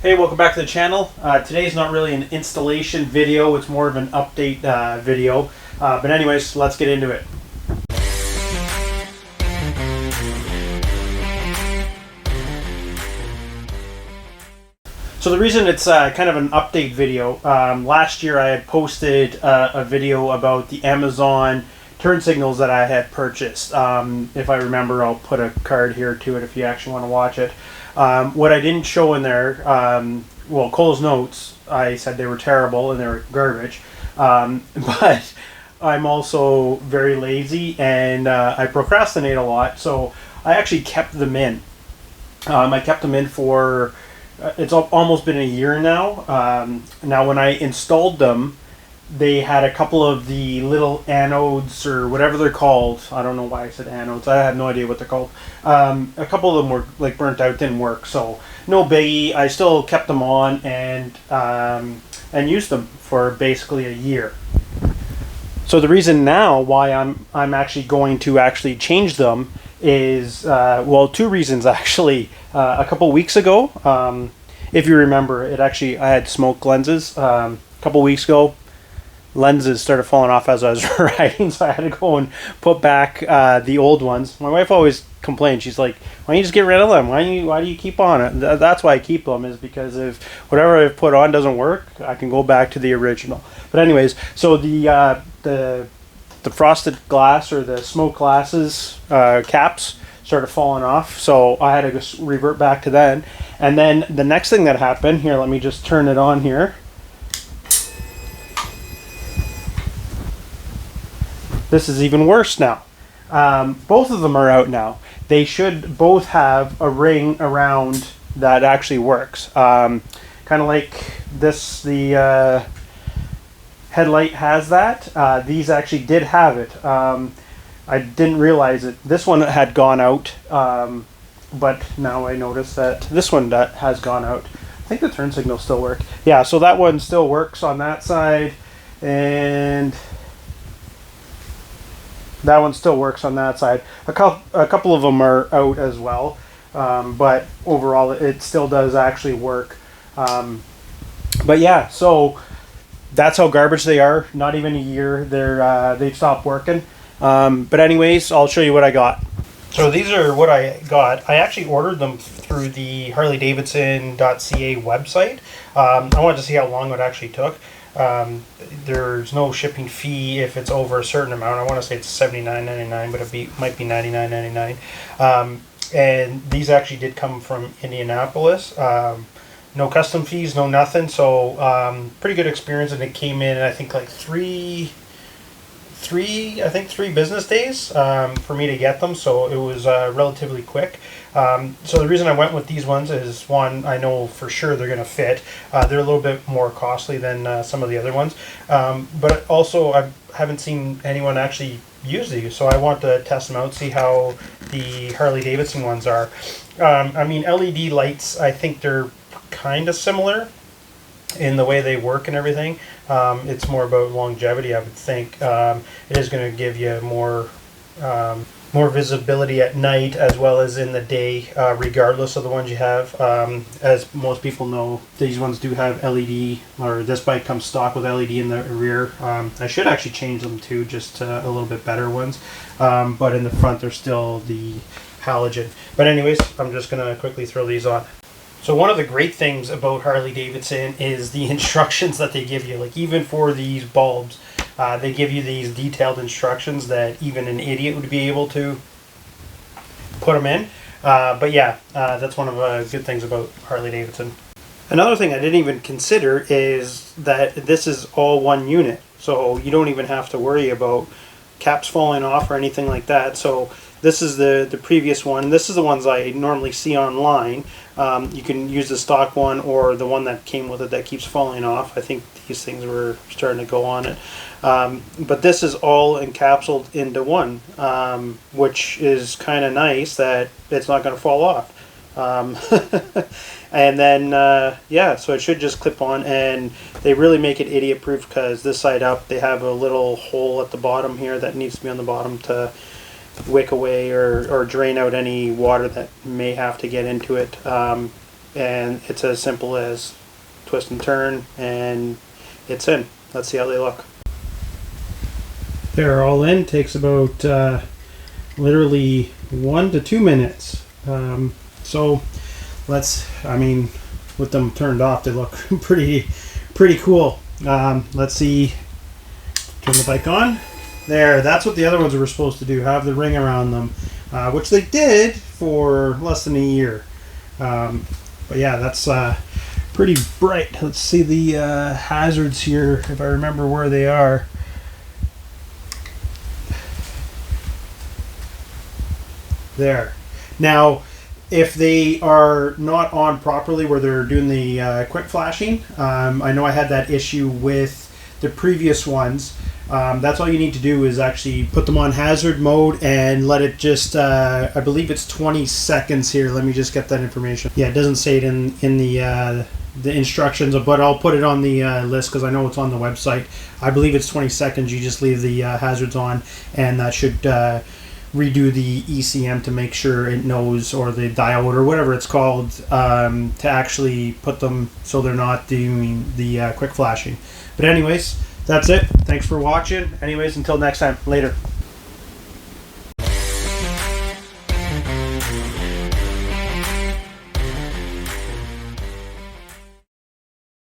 Hey, welcome back to the channel. Today's not really an installation video, it's more of an update video. But anyways, let's get into it. So the reason it's kind of an update video, last year I had posted a video about the Amazon turn signals that I had purchased. If I remember, I'll put a card here to it if you actually want to watch it. What I didn't show in there, well, Cole's notes, I said they were terrible and they were garbage. But I'm also very lazy and I procrastinate a lot, so I actually kept them in. I kept them in for, it's almost been a year now. Now when I installed them, they had a couple of the little anodes or whatever they're called. I don't know why I said anodes. I have no idea what they're called. A couple of them were like burnt out, didn't work. So no biggie. I still kept them on and used them for basically a year. So the reason now why I'm actually going to actually change them is well, two reasons actually. A couple weeks ago, if you remember, I had smoke lenses a couple weeks ago. Lenses started falling off as I was riding, so I had to go and put back the old ones. My wife always complains. She's like, "Why don't you just get rid of them? Why do you keep on it?" That's why I keep them, is because if whatever I've put on doesn't work, I can go back to the original. But anyways, so the frosted glass or the smoke glasses caps started falling off, so I had to revert back to that. And then the next thing that happened here, let me just turn it on here. This is even worse now. Both of them are out now. They should both have a ring around that actually works. Kind of like this, the headlight has that. These actually did have it. I didn't realize it. This one had gone out, but now I notice that this one that has gone out. I think the turn signals still work. Yeah, so that one still works on that side, and that one still works on that side. A couple of them are out as well, but overall it still does actually work. But yeah, so that's how garbage they are. Not even a year, they've stopped working. But anyways, I'll show you what I got. So these are what I got. I actually ordered them through the harleydavidson.ca website. I wanted to see how long it actually took. There's no shipping fee if it's over a certain amount. I want to say it's $79.99, but it might be $99.99. And these actually did come from Indianapolis. No custom fees, no nothing. So pretty good experience, and it came in I think like three business days for me to get them, so it was relatively quick. So the reason I went with these ones is, one, I know for sure they're going to fit. They're a little bit more costly than some of the other ones, but also I haven't seen anyone actually use these, so I want to test them out, see how the Harley Davidson ones are. I mean, LED lights, I think they're kind of similar in the way they work and everything. It's more about longevity, I would think. It is going to give you more visibility at night as well as in the day, regardless of the ones you have. As most people know, these ones do have LED, or this bike comes stock with LED in the rear. I should actually change them to just a little bit better ones, but in the front they're still the halogen. But anyways, I'm just going to quickly throw these on. So one of the great things about Harley Davidson is the instructions that they give you. Like, even for these bulbs, they give you these detailed instructions that even an idiot would be able to put them in. But yeah, that's one of the good things about Harley Davidson. Another thing I didn't even consider is that this is all one unit. So you don't even have to worry about caps falling off or anything like that. So this is the previous one. This is the ones I normally see online. You can use the stock one or the one that came with it that keeps falling off. I think these things were starting to go on it. But this is all encapsulated into one, which is kind of nice that it's not going to fall off. And then, yeah, so it should just clip on, and they really make it idiot proof, because this side up, they have a little hole at the bottom here that needs to be on the bottom to wick away or drain out any water that may have to get into it. and it's as simple as twist and turn, and it's in. Let's see how they look. They're all in. Takes about literally 1 to 2 minutes. So with them turned off, they look pretty cool. Let's see. Turn the bike on. There, that's what the other ones were supposed to do, have the ring around them, which they did for less than a year. But yeah, that's pretty bright. Let's see the hazards here, if I remember where they are. There. Now, if they are not on properly where they're doing the quick flashing, I know I had that issue with the previous ones. That's all you need to do is actually put them on hazard mode and let it just, I believe it's 20 seconds here. Let me just get that information. Yeah, it doesn't say it in the instructions, but I'll put it on the list because I know it's on the website. I believe it's 20 seconds. You just leave the hazards on, and that should redo the ECM to make sure it knows, or the diode or whatever it's called, to actually put them so they're not doing the quick flashing. But anyways, that's it. Thanks for watching. Anyways, until next time. Later.